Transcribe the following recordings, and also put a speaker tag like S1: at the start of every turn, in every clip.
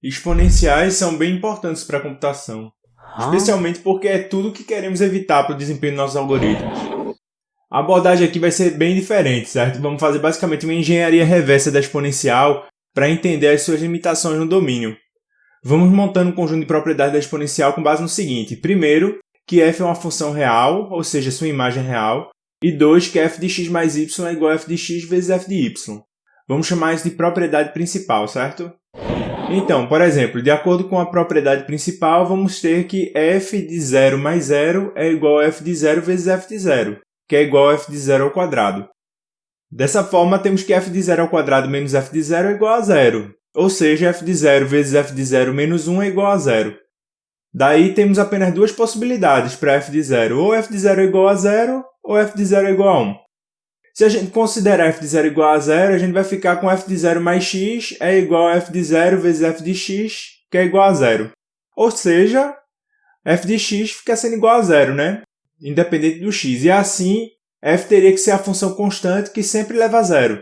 S1: Exponenciais são bem importantes para a computação, especialmente porque é tudo que queremos evitar para o desempenho dos nossos algoritmos. A abordagem aqui vai ser bem diferente, certo? Vamos fazer basicamente uma engenharia reversa da exponencial para entender as suas limitações no domínio. Vamos montando um conjunto de propriedades da exponencial com base no seguinte. Primeiro, que f é uma função real, ou seja, sua imagem é real. E 2, que f de x mais y é igual a f de x vezes f de y. Vamos chamar isso de propriedade principal, certo? Então, por exemplo, de acordo com a propriedade principal, vamos ter que f de 0 mais 0 é igual a f de 0 vezes f de 0, que é igual a f de 0 ao quadrado. Dessa forma, temos que f de 0 ao quadrado menos f de 0 é igual a 0, ou seja, f de 0 vezes f de 0 menos 1 é igual a 0. Daí, temos apenas duas possibilidades para f de 0, ou f de 0 é igual a 0, ou f de 0 é igual a 1. Se a gente considerar f de 0 igual a 0, a gente vai ficar com f de 0 mais x é igual a f de 0 vezes f de x, que é igual a 0. Ou seja, f de x fica sendo igual a 0, né? Independente do x. E assim, f teria que ser a função constante que sempre leva a 0.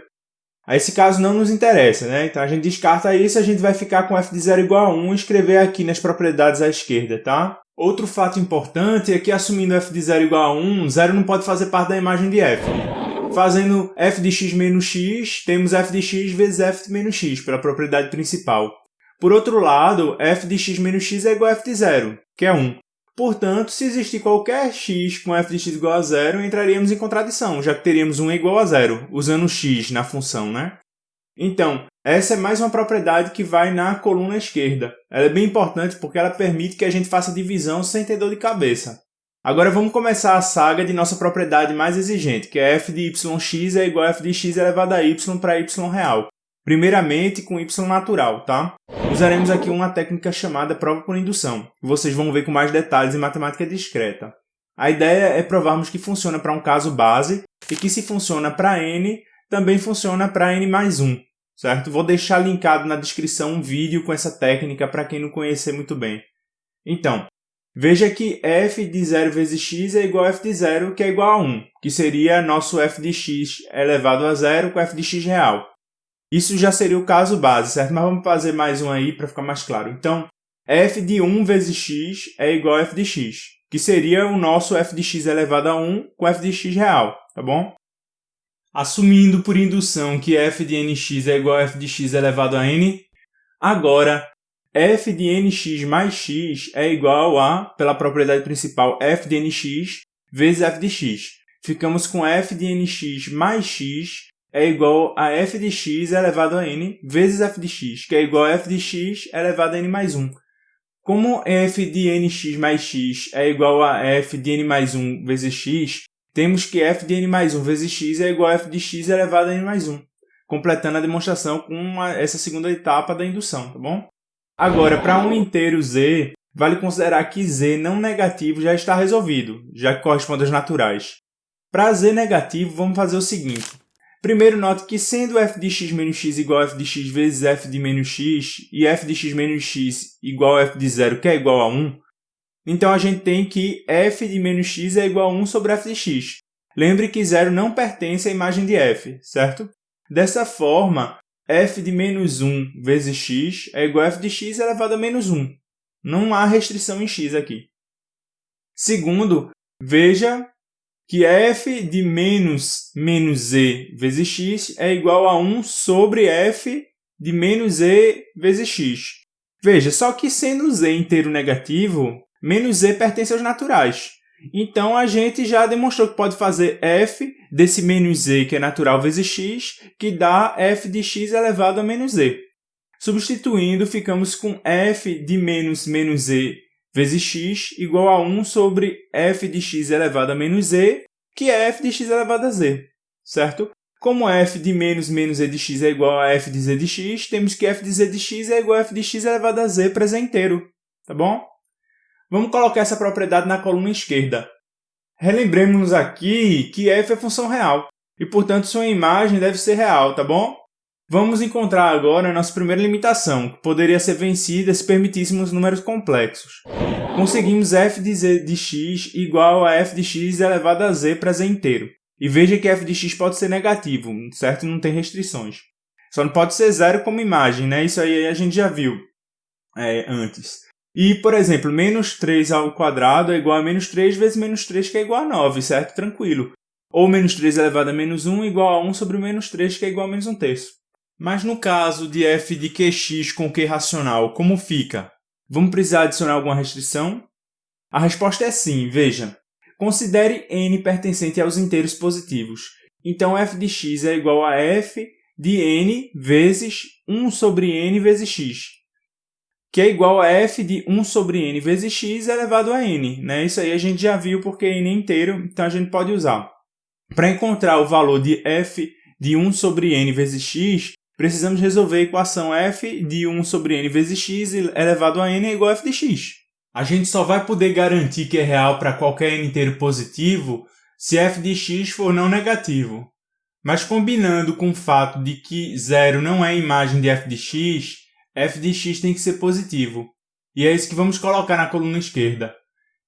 S1: Aí esse caso não nos interessa, né? Então a gente descarta isso, a gente vai ficar com f de 0 igual a 1 e escrever aqui nas propriedades à esquerda, tá? Outro fato importante é que assumindo f de 0 igual a 1, 0 não pode fazer parte da imagem de f. Fazendo f de x menos x, temos f de x vezes f de menos x, pela propriedade principal. Por outro lado, f de x menos x é igual a f de 0, que é 1. Portanto, se existir qualquer x com f de x igual a 0, entraríamos em contradição, já que teríamos 1 igual a 0, usando x na função, né? Então, essa é mais uma propriedade que vai na coluna esquerda. Ela é bem importante porque ela permite que a gente faça divisão sem ter dor de cabeça. Agora vamos começar a saga de nossa propriedade mais exigente, que é f de yx é igual a f de x elevado a y para y real. Primeiramente com y natural, tá? Usaremos aqui uma técnica chamada prova por indução, que vocês vão ver com mais detalhes em matemática discreta. A ideia é provarmos que funciona para um caso base e que se funciona para n, também funciona para n mais 1, certo? Vou deixar linkado na descrição um vídeo com essa técnica para quem não conhecer muito bem. Então, veja que f de 0 vezes x é igual a f de 0, que é igual a 1, que seria nosso f de x elevado a 0 com f de x real. Isso já seria o caso base, certo? Mas vamos fazer mais um aí para ficar mais claro. Então, f de 1 vezes x é igual a f de x, que seria o nosso f de x elevado a 1 com f de x real, tá bom? Assumindo por indução que f de nx é igual a f de x elevado a n, agora f de nx mais x é igual a, pela propriedade principal, f de nx vezes f de x. Ficamos com f de nx mais x é igual a f de x elevado a n vezes f de x, que é igual a f de x elevado a n mais 1. Como f de nx mais x é igual a f de n mais 1 vezes x, temos que f de n mais 1 vezes x é igual a f de x elevado a n mais 1, completando a demonstração com essa segunda etapa da indução, tá bom? Agora, para um inteiro z, vale considerar que z não negativo já está resolvido, já que corresponde aos naturais. Para z negativo, vamos fazer o seguinte. Primeiro, note que sendo f de x menos x igual a f de x vezes f de menos x e f de x menos x igual a f de 0, que é igual a 1, então a gente tem que f de menos x é igual a 1 sobre f de x. Lembre que 0 não pertence à imagem de f, certo? Dessa forma, f de menos 1 vezes x é igual a f de x elevado a menos 1. Não há restrição em x aqui. Segundo, veja que f de menos z vezes x é igual a 1 sobre f de menos z vezes x. Veja, só que sendo z inteiro negativo, menos z pertence aos naturais. Então, a gente já demonstrou que pode fazer f desse menos z, que é natural, vezes x, que dá f de x elevado a menos z. Substituindo, ficamos com f de menos z vezes x igual a 1 sobre f de x elevado a menos z, que é f de x elevado a z, certo? Como f de menos z de x é igual a f de z de x, temos que f de z de x é igual a f de x elevado a z para z inteiro, tá bom? Vamos colocar essa propriedade na coluna esquerda. Relembremos aqui que f é função real, e portanto sua imagem deve ser real, tá bom? Vamos encontrar agora a nossa primeira limitação, que poderia ser vencida se permitíssemos números complexos. Conseguimos f de z de x igual a f de x elevado a z para z inteiro. E veja que f de x pode ser negativo, certo? Não tem restrições. Só não pode ser zero como imagem, né? Isso aí a gente já viu. antes. E, por exemplo, menos 3 ao quadrado é igual a menos 3 vezes menos 3, que é igual a 9, certo? Tranquilo. Ou menos 3 elevado a menos 1 igual a 1 sobre menos 3, que é igual a menos 1/3. Mas no caso de f de qx com q racional, como fica? Vamos precisar adicionar alguma restrição? A resposta é sim, veja. Considere n pertencente aos inteiros positivos. Então, f de x é igual a f de n vezes 1 sobre n vezes x, que é igual a f de 1 sobre n vezes x elevado a n. Né? Isso aí a gente já viu porque n é inteiro, então a gente pode usar. Para encontrar o valor de f de 1 sobre n vezes x, precisamos resolver a equação f de 1 sobre n vezes x elevado a n é igual a f de x. A gente só vai poder garantir que é real para qualquer n inteiro positivo se f de x for não negativo. Mas combinando com o fato de que 0 não é a imagem de f de x tem que ser positivo. E é isso que vamos colocar na coluna esquerda.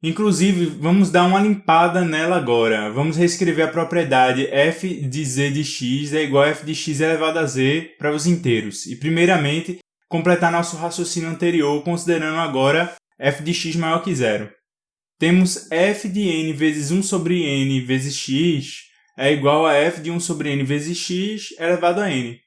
S1: Inclusive, vamos dar uma limpada nela agora. Vamos reescrever a propriedade f de z de x é igual a f de x elevado a z para os inteiros. E, primeiramente, completar nosso raciocínio anterior, considerando agora f de x maior que 0. Temos f de n vezes 1 sobre n vezes x é igual a f de 1 sobre n vezes x elevado a n.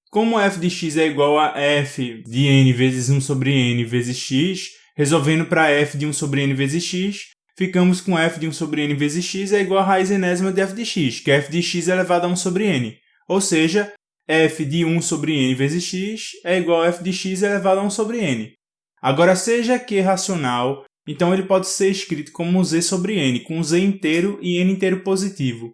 S1: Como f de x é igual a f de n vezes 1 sobre n vezes x, resolvendo para f de 1 sobre n vezes x, ficamos com f de 1 sobre n vezes x é igual a raiz enésima de f de x, que é f de x elevado a 1 sobre n. Ou seja, f de 1 sobre n vezes x é igual a f de x elevado a 1 sobre n. Agora, seja q racional, então ele pode ser escrito como z sobre n, com z inteiro e n inteiro positivo.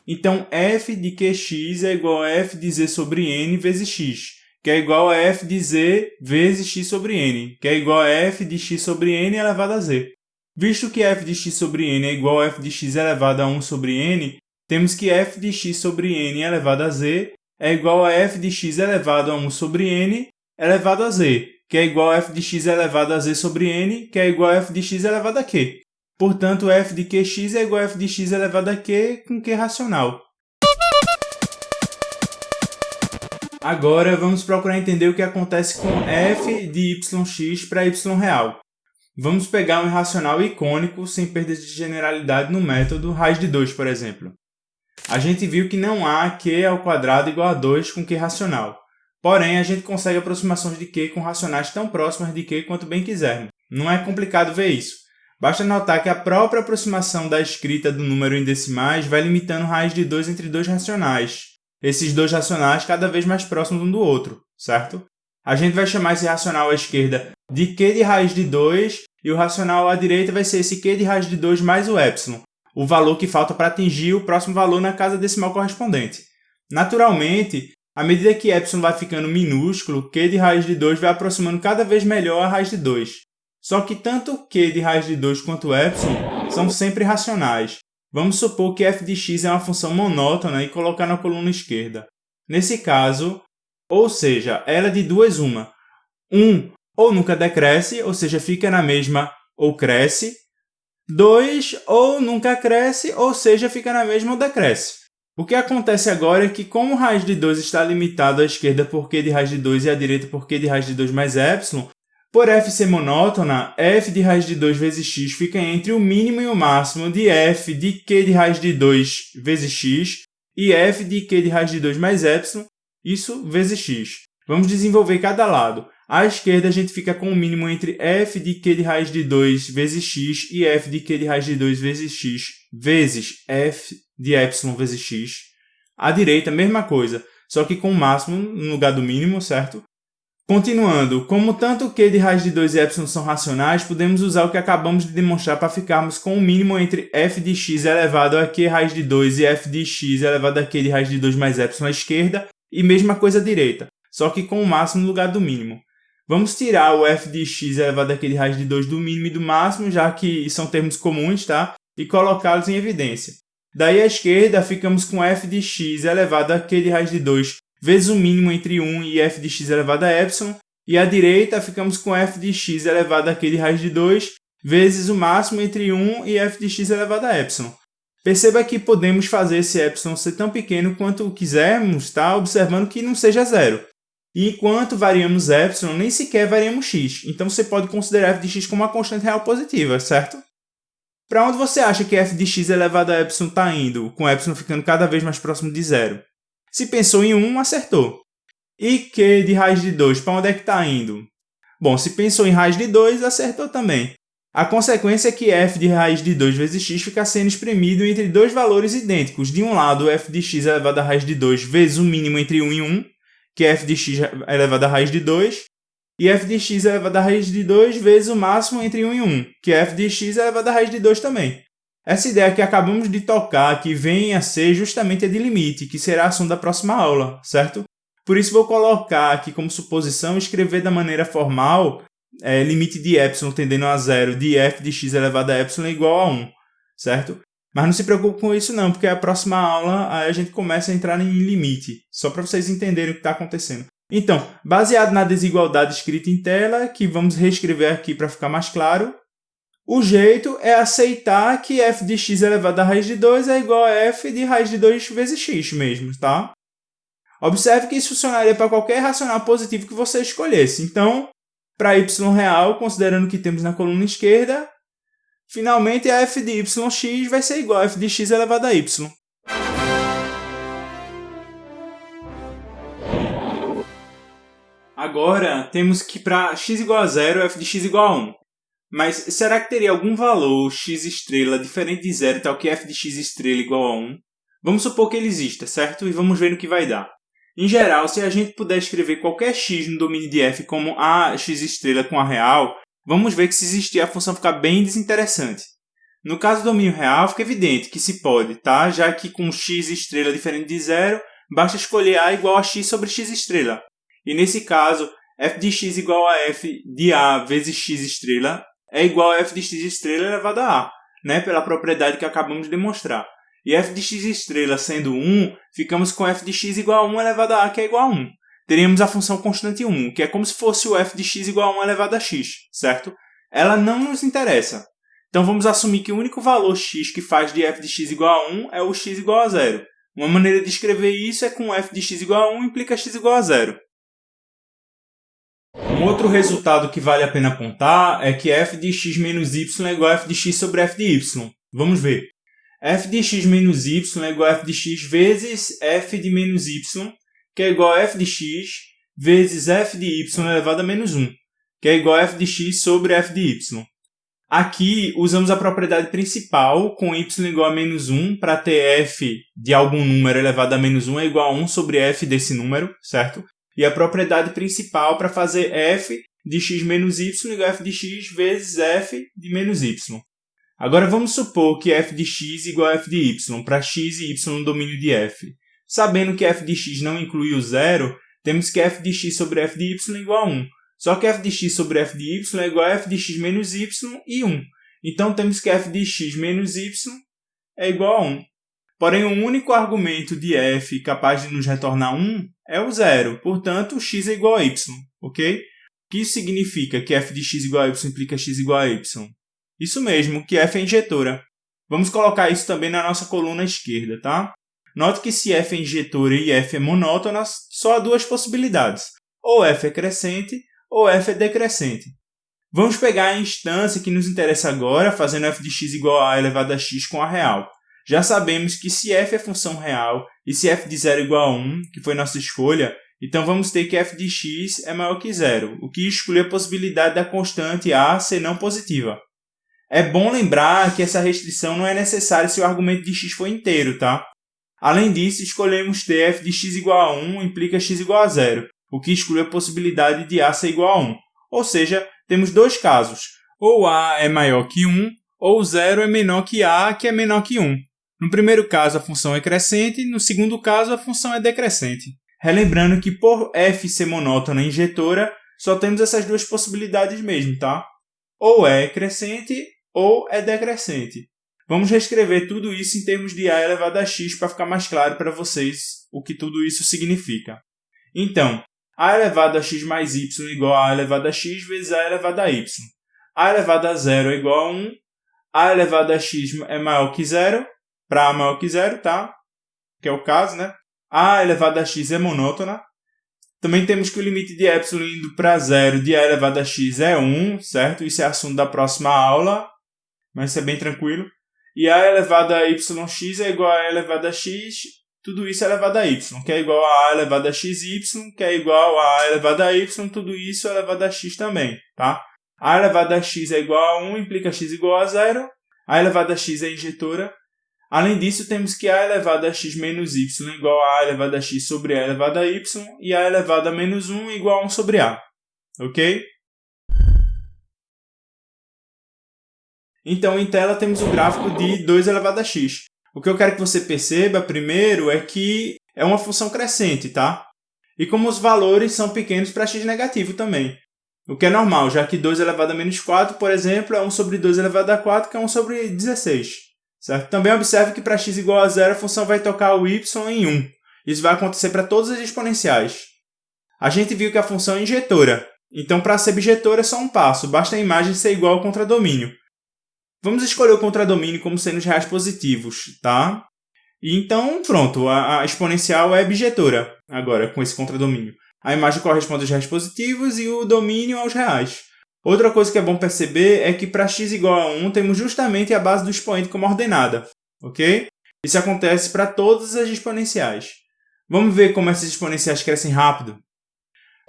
S1: Então, f de qx é igual a f de z sobre n vezes x, que é igual a f de z vezes x sobre n, que é igual a f de x sobre n elevado a z. Visto que f de x sobre n é igual a f de x elevado a 1 sobre n, temos que f de x sobre n elevado a z é igual a f de x elevado a 1 sobre n elevado a z, que é igual a f de x elevado a z sobre n, que é igual a f de x elevado a q. Portanto, f de qx é igual a f de x elevado a q com q racional. Agora, vamos procurar entender o que acontece com f de yx para y real. Vamos pegar um irracional icônico sem perda de generalidade no método, raiz de 2, por exemplo. A gente viu que não há q ao quadrado igual a 2 com q racional. Porém, a gente consegue aproximações de q com racionais tão próximas de q quanto bem quisermos. Não é complicado ver isso. Basta notar que a própria aproximação da escrita do número em decimais vai limitando raiz de 2 entre dois racionais. Esses dois racionais cada vez mais próximos um do outro, certo? A gente vai chamar esse racional à esquerda de q de raiz de 2 e o racional à direita vai ser esse q de raiz de 2 mais o epsilon, o valor que falta para atingir o próximo valor na casa decimal correspondente. Naturalmente, à medida que epsilon vai ficando minúsculo, q de raiz de 2 vai aproximando cada vez melhor a raiz de 2. Só que tanto q de raiz de 2 quanto epsilon são sempre racionais. Vamos supor que f de x é uma função monótona e colocar na coluna esquerda. Nesse caso, ou seja, ela é de duas uma. Ou nunca decresce, ou seja, fica na mesma ou cresce. 2, ou nunca cresce, ou seja, fica na mesma ou decresce. O que acontece agora é que, como raiz de 2 está limitado à esquerda por q de raiz de 2 e à direita por q de raiz de 2 mais epsilon, por f ser monótona, f de raiz de 2 vezes x fica entre o mínimo e o máximo de f de q de raiz de 2 vezes x e f de q de raiz de 2 mais epsilon, isso vezes x. Vamos desenvolver cada lado. À esquerda, a gente fica com o mínimo entre f de q de raiz de 2 vezes x e f de q de raiz de 2 vezes x vezes f de epsilon vezes x. À direita, mesma coisa, só que com o máximo no lugar do mínimo, certo? Continuando, como tanto q de raiz de 2 e epsilon são racionais, podemos usar o que acabamos de demonstrar para ficarmos com o mínimo entre f de x elevado a q raiz de 2 e f de x elevado a q de raiz de 2 mais epsilon à esquerda, e mesma coisa à direita, só que com o máximo no lugar do mínimo. Vamos tirar o f de x elevado a q de raiz de 2 do mínimo e do máximo, já que são termos comuns, tá? E colocá-los em evidência. Daí à esquerda, ficamos com f de x elevado a q de raiz de 2 vezes o mínimo entre 1 e f de x elevado a epsilon, e à direita ficamos com f de x elevado a q de raiz de 2 vezes o máximo entre 1 e f de x elevado a epsilon. Perceba que podemos fazer esse epsilon ser tão pequeno quanto quisermos, tá? Observando que não seja zero. E enquanto variamos epsilon, nem sequer variamos x. Então você pode considerar f de x como uma constante real positiva, certo? Para onde você acha que f de x elevado a epsilon está indo, com epsilon ficando cada vez mais próximo de zero? Se pensou em 1, acertou. E q de raiz de 2, para onde é que está indo? Bom, se pensou em raiz de 2, acertou também. A consequência é que f de raiz de 2 vezes x fica sendo espremido entre dois valores idênticos. De um lado, f de x elevado a raiz de 2 vezes o mínimo entre 1 e 1, que é f de x elevado a raiz de 2, e f de x elevado a raiz de 2 vezes o máximo entre 1 e 1, que é f de x elevado a raiz de 2 também. Essa ideia que acabamos de tocar aqui vem a ser justamente a de limite, que será assunto da próxima aula, certo? Por isso vou colocar aqui como suposição e escrever da maneira formal limite de epsilon tendendo a zero de f de x elevado a epsilon é igual a 1, certo? Mas não se preocupe com isso não, porque a próxima aula a gente começa a entrar em limite, só para vocês entenderem o que está acontecendo. Então, baseado na desigualdade escrita em tela, que vamos reescrever aqui para ficar mais claro, o jeito é aceitar que f de x elevado a raiz de 2 é igual a f de raiz de 2 vezes x mesmo, tá? Observe que isso funcionaria para qualquer racional positivo que você escolhesse. Então, para y real, considerando que temos na coluna esquerda, finalmente a f de yx vai ser igual a f de x elevado a y. Agora, temos que para x igual a 0, f de x igual a 1. Mas será que teria algum valor x estrela diferente de 0, tal que f de x estrela igual a 1? Vamos supor que ele exista, certo? E vamos ver no que vai dar. Em geral, se a gente puder escrever qualquer x no domínio de f como a x estrela com a real, vamos ver que se existir a função fica bem desinteressante. No caso do domínio real, fica evidente que se pode, tá? Já que com x estrela diferente de 0, basta escolher a igual a x sobre x estrela. E nesse caso, f de x igual a f de a vezes x estrela é igual a f de x estrela elevado a a, né? Pela propriedade que acabamos de demonstrar. E f de x estrela sendo 1, ficamos com f de x igual a 1 elevado a a, que é igual a 1. Teríamos a função constante 1, que é como se fosse o f de x igual a 1 elevado a x, certo? Ela não nos interessa. Então vamos assumir que o único valor x que faz de f de x igual a 1 é o x igual a 0. Uma maneira de escrever isso é com f de x igual a 1 implica x igual a 0. Um outro resultado que vale a pena apontar é que f de x menos y é igual a f de x sobre f de y. Vamos ver. F de x menos y é igual a f de x vezes f de menos y, que é igual a f de x vezes f de y elevado a menos 1, que é igual a f de x sobre f de y. Aqui usamos a propriedade principal com y igual a menos 1 para ter f de algum número elevado a menos 1 é igual a 1 sobre f desse número, certo? E a propriedade principal para fazer f de x menos y igual a f de x vezes f de menos y. Agora vamos supor que f de x igual a f de y, para x e y no domínio de f. Sabendo que f de x não inclui o zero, temos que f de x sobre f de y é igual a 1. Só que f de x sobre f de y é igual a f de x menos y e 1. Então temos que f de x menos y é igual a 1. Porém, o único argumento de f capaz de nos retornar 1 é o zero. Portanto, x é igual a y, ok? O que isso significa que f de x igual a y implica x igual a y? Isso mesmo, que f é injetora. Vamos colocar isso também na nossa coluna esquerda, tá? Note que se f é injetora e f é monótona, só há duas possibilidades. Ou f é crescente, ou f é decrescente. Vamos pegar a instância que nos interessa agora, fazendo f de x igual a elevado a x com a real. Já sabemos que se f é função real e se f de 0 é igual a 1, que foi nossa escolha, então vamos ter que f de x é maior que 0, o que exclui a possibilidade da constante a ser não positiva. É bom lembrar que essa restrição não é necessária se o argumento de x for inteiro, tá? Além disso, escolhemos ter f de x igual a 1 implica x igual a 0, o que exclui a possibilidade de a ser igual a 1. Ou seja, temos dois casos, ou a é maior que 1, ou 0 é menor que a, que é menor que 1. No primeiro caso, a função é crescente, no segundo caso, a função é decrescente. Relembrando que por f ser monótona e injetora, só temos essas duas possibilidades mesmo, tá? Ou é crescente ou é decrescente. Vamos reescrever tudo isso em termos de a elevado a x para ficar mais claro para vocês o que tudo isso significa. Então, a elevado a x mais y igual a elevado a x vezes a elevado a y. A elevado a 0 é igual a 1. A elevado a x é maior que 0. Para a maior que 0, tá? Que é o caso, né? A elevado a x é monótona. Também temos que o limite de epsilon indo para zero de a elevado a x é 1, certo? Isso é assunto da próxima aula, mas isso é bem tranquilo. E a elevado a yx é igual a elevado a x, tudo isso é elevado a y, que é igual a elevado a xy, que é igual a elevado a y, tudo isso é elevado a x também, tá? A elevado a x é igual a 1, implica x igual a 0. A elevado a x é injetora. Além disso, temos que a elevado a x menos y igual a elevado a x sobre a elevado a y e a elevado a menos 1 igual a 1 sobre a. Ok? Então, em tela, temos o gráfico de 2 elevado a x. O que eu quero que você perceba primeiro é que é uma função crescente, tá? E como os valores são pequenos para x negativo também. O que é normal, já que 2 elevado a menos 4, por exemplo, é 1 sobre 2 elevado a 4, que é 1 sobre 16. Certo? Também observe que para x igual a 0, a função vai tocar o y em 1. Isso vai acontecer para todas as exponenciais. A gente viu que a função é injetora. Então, para ser bijetora é só um passo. Basta a imagem ser igual ao contradomínio. Vamos escolher o contradomínio como sendo os reais positivos, tá? E então, pronto, a exponencial é bijetora, agora, com esse contradomínio. A imagem corresponde aos reais positivos e o domínio aos reais. Outra coisa que é bom perceber é que para x igual a 1, temos justamente a base do expoente como ordenada, ok? Isso acontece para todas as exponenciais. Vamos ver como essas exponenciais crescem rápido?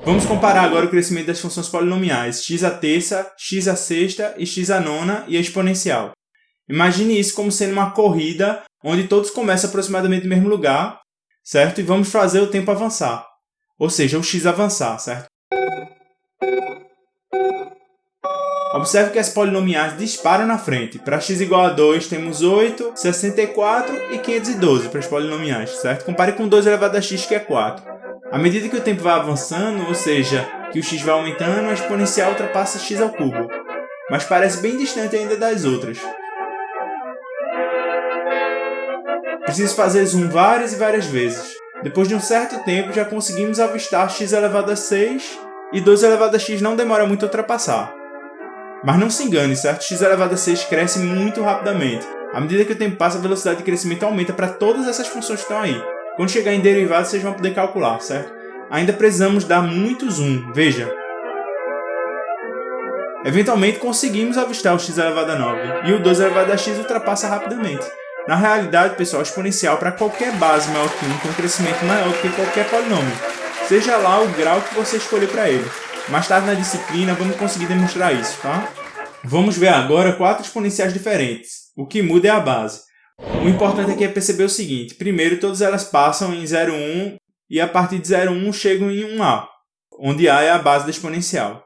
S1: Vamos comparar agora o crescimento das funções polinomiais x à terça, x à sexta e x à nona e a exponencial. Imagine isso como sendo uma corrida onde todos começam aproximadamente no mesmo lugar, certo? E vamos fazer o tempo avançar, ou seja, o x avançar, certo? Observe que as polinomiais disparam na frente. Para x igual a 2, temos 8, 64 e 512 para as polinomiais, certo? Compare com 2 elevado a x, que é 4. À medida que o tempo vai avançando, ou seja, que o x vai aumentando, a exponencial ultrapassa x ao cubo, mas parece bem distante ainda das outras. Preciso fazer zoom várias e várias vezes. Depois de um certo tempo, já conseguimos avistar x elevado a 6 e 2 elevado a x não demora muito a ultrapassar. Mas não se engane, certo? X elevado a 6 cresce muito rapidamente. À medida que o tempo passa, a velocidade de crescimento aumenta para todas essas funções que estão aí. Quando chegar em derivado, vocês vão poder calcular, certo? Ainda precisamos dar muito zoom, veja. Eventualmente conseguimos avistar o x elevado a 9 e o 2 elevado a x ultrapassa rapidamente. Na realidade, pessoal, exponencial para qualquer base maior que 1 tem um crescimento maior do que qualquer polinômio, seja lá o grau que você escolher para ele. Mais tarde na disciplina vamos conseguir demonstrar isso, tá? Vamos ver agora 4 exponenciais diferentes. O que muda é a base. O importante aqui é perceber o seguinte. Primeiro, todas elas passam em 0,1 e a partir de 0,1 chegam em 1a, onde a é a base da exponencial.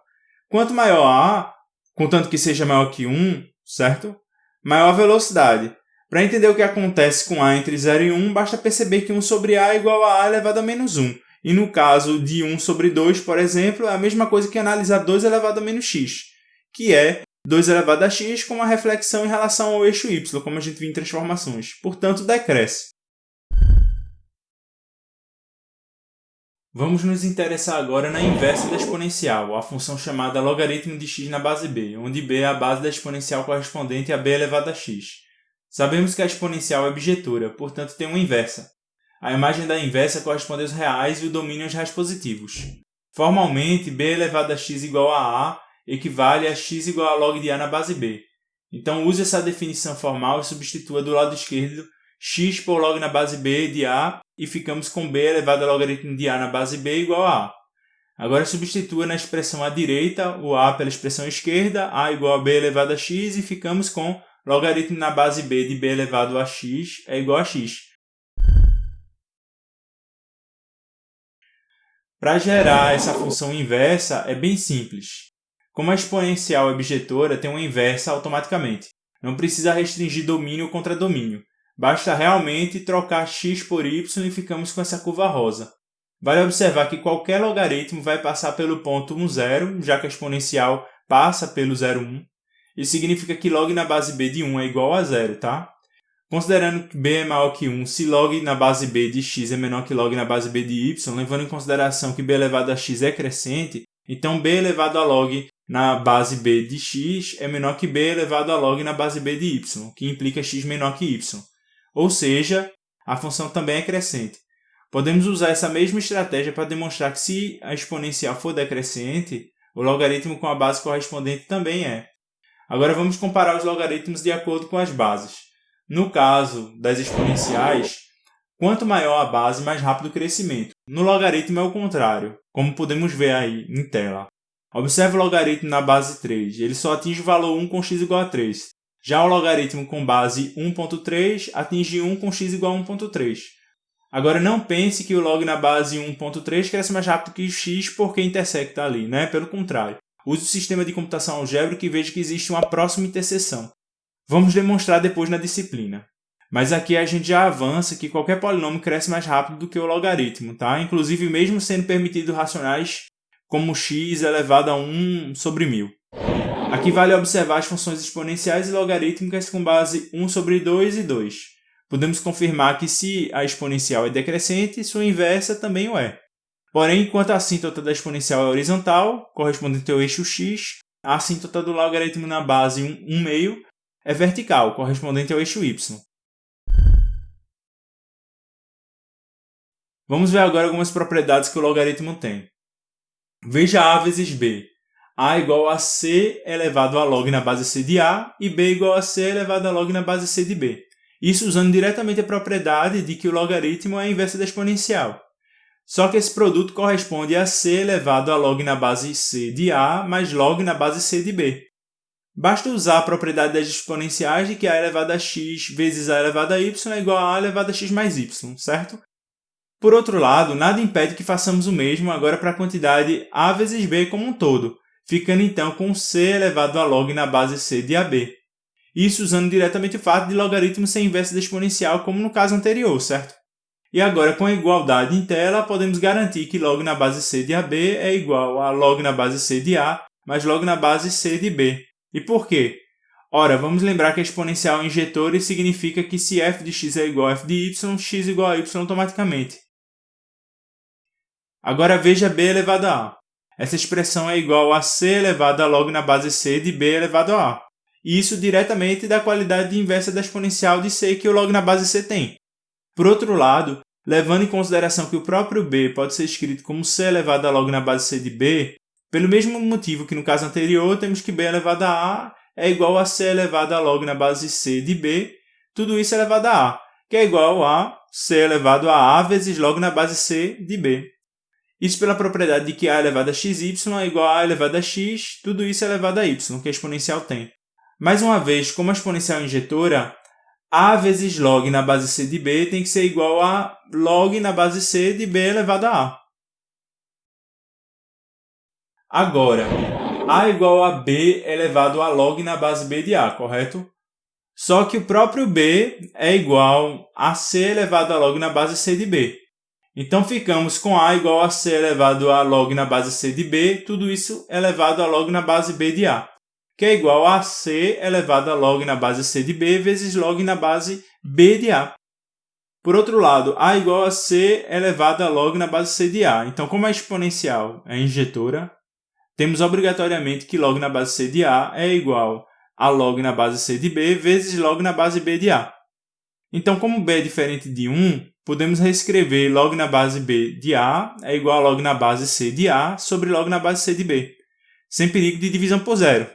S1: Quanto maior a, contanto que seja maior que 1, certo? Maior a velocidade. Para entender o que acontece com a entre 0 e 1, basta perceber que 1 sobre a é igual a elevado a menos 1. E no caso de 1 sobre 2, por exemplo, é a mesma coisa que analisar 2 elevado a menos x, que é 2 elevado a x com uma reflexão em relação ao eixo y, como a gente viu em transformações. Portanto, decresce. Vamos nos interessar agora na inversa da exponencial, a função chamada logaritmo de x na base b, onde b é a base da exponencial correspondente a b elevado a x. Sabemos que a exponencial é bijetora, portanto tem uma inversa. A imagem da inversa corresponde aos reais e o domínio aos reais positivos. Formalmente, b elevado a x igual a a equivale a x igual a log de a na base b. Então use essa definição formal e substitua do lado esquerdo x por log na base b de a e ficamos com b elevado a logaritmo de a na base b igual a a. Agora substitua na expressão à direita o a pela expressão esquerda, a igual a b elevado a x, e ficamos com logaritmo na base b de b elevado a x é igual a x. Para gerar essa função inversa é bem simples. Como a exponencial é bijetora, tem uma inversa automaticamente. Não precisa restringir domínio contra domínio. Basta realmente trocar x por y e ficamos com essa curva rosa. Vale observar que qualquer logaritmo vai passar pelo ponto 1, 0, já que a exponencial passa pelo 0, 1. Isso significa que log na base b de 1 é igual a 0, tá? Considerando que b é maior que 1, se log na base b de x é menor que log na base b de y, levando em consideração que b elevado a x é crescente, então b elevado a log na base b de x é menor que b elevado a log na base b de y, que implica x menor que y. Ou seja, a função também é crescente. Podemos usar essa mesma estratégia para demonstrar que se a exponencial for decrescente, o logaritmo com a base correspondente também é. Agora vamos comparar os logaritmos de acordo com as bases. No caso das exponenciais, quanto maior a base, mais rápido o crescimento. No logaritmo é o contrário, como podemos ver aí em tela. Observe o logaritmo na base 3, ele só atinge o valor 1 com x igual a 3. Já o logaritmo com base 1.3 atinge 1 com x igual a 1.3. Agora não pense que o log na base 1.3 cresce mais rápido que o x porque intersecta ali, né? Pelo contrário. Use o sistema de computação algébrica e veja que existe uma próxima interseção. Vamos demonstrar depois na disciplina. Mas aqui a gente já avança que qualquer polinômio cresce mais rápido do que o logaritmo, tá? Inclusive mesmo sendo permitido racionais como x elevado a 1 sobre 1000. Aqui vale observar as funções exponenciais e logarítmicas com base 1 sobre 2 e 2. Podemos confirmar que se a exponencial é decrescente, sua inversa também o é. Porém, enquanto a assíntota da exponencial é horizontal, correspondente ao eixo x, a assíntota do logaritmo na base 1 meio é vertical, correspondente ao eixo y. Vamos ver agora algumas propriedades que o logaritmo tem. Veja A vezes B. A igual a C elevado a log na base C de A e B igual a C elevado a log na base C de B. Isso usando diretamente a propriedade de que o logaritmo é a inversa da exponencial. Só que esse produto corresponde a C elevado a log na base C de A mais log na base C de B. Basta usar a propriedade das exponenciais de que A elevado a x vezes A elevado a y é igual a A elevado a x mais y, certo? Por outro lado, nada impede que façamos o mesmo agora para a quantidade A vezes B como um todo, ficando então com C elevado a log na base C de AB. Isso usando diretamente o fato de logaritmo ser inverso da exponencial, como no caso anterior, certo? E agora, com a igualdade em tela, podemos garantir que log na base C de AB é igual a log na base C de A mais log na base C de B. E por quê? Ora, vamos lembrar que a exponencial é injetora e significa que se f de x é igual a f de y, x igual a y automaticamente. Agora veja B elevado a A. Essa expressão é igual a C elevado a log na base C de B elevado a A. E isso diretamente da qualidade inversa da exponencial de C que o log na base C tem. Por outro lado, levando em consideração que o próprio B pode ser escrito como C elevado a log na base C de B, pelo mesmo motivo que no caso anterior, temos que B elevado a A é igual a C elevado a log na base C de B, tudo isso elevado a A, que é igual a C elevado a A vezes log na base C de B. Isso pela propriedade de que A elevado a xy é igual a A elevado a x, tudo isso elevado a y, que a exponencial tem. Mais uma vez, como a exponencial é injetora, A vezes log na base C de B tem que ser igual a log na base C de B elevado a A. Agora, A igual a B elevado a log na base B de A, correto? Só que o próprio B é igual a C elevado a log na base C de B. Então ficamos com A igual a C elevado a log na base C de B, tudo isso elevado a log na base B de A, que é igual a C elevado a log na base C de B vezes log na base B de A. Por outro lado, A igual a C elevado a log na base C de A. Então, como a exponencial é injetora, temos obrigatoriamente que log na base C de A é igual a log na base C de B vezes log na base B de A. Então, como B é diferente de 1, podemos reescrever log na base B de A é igual a log na base C de A sobre log na base C de B, sem perigo de divisão por zero.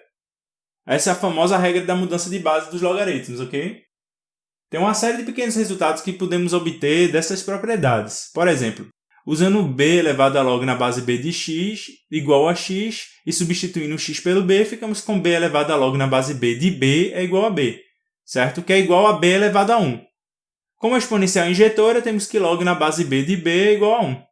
S1: Essa é a famosa regra da mudança de base dos logaritmos, ok? Tem uma série de pequenos resultados que podemos obter dessas propriedades. Por exemplo, usando B elevado a log na base B de x igual a x e substituindo o x pelo B, ficamos com B elevado a log na base B de B é igual a B, certo? Que é igual a B elevado a 1. Como a exponencial é injetora, temos que log na base B de B é igual a 1.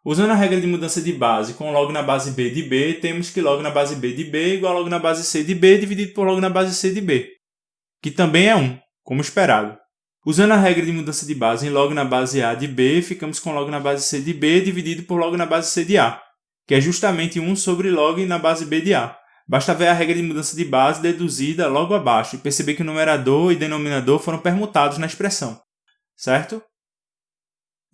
S1: Usando a regra de mudança de base com log na base B de B, temos que log na base B de B é igual a log na base C de B dividido por log na base C de B, que também é 1, como esperado. Usando a regra de mudança de base em log na base A de B, ficamos com log na base C de B dividido por log na base C de A, que é justamente 1 sobre log na base B de A. Basta ver a regra de mudança de base deduzida logo abaixo e perceber que o numerador e denominador foram permutados na expressão, certo?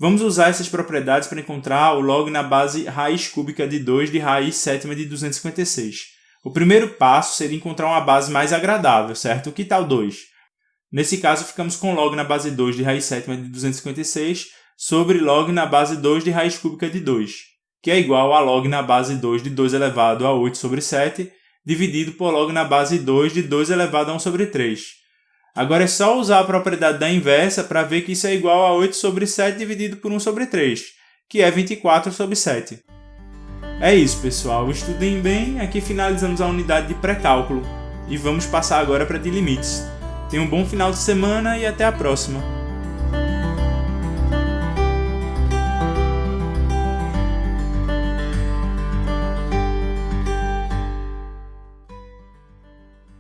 S1: Vamos usar essas propriedades para encontrar o log na base raiz cúbica de 2 de raiz sétima de 256. O primeiro passo seria encontrar uma base mais agradável, certo? Que tal 2? Nesse caso, ficamos com log na base 2 de raiz sétima de 256 sobre log na base 2 de raiz cúbica de 2, que é igual a log na base 2 de 2 elevado a 8 sobre 7, dividido por log na base 2 de 2 elevado a 1 sobre 3. Agora é só usar a propriedade da inversa para ver que isso é igual a 8 sobre 7 dividido por 1 sobre 3, que é 24 sobre 7. É isso, pessoal. Estudem bem. Aqui finalizamos a unidade de pré-cálculo e vamos passar agora para de limites. Tenham um bom final de semana e até a próxima.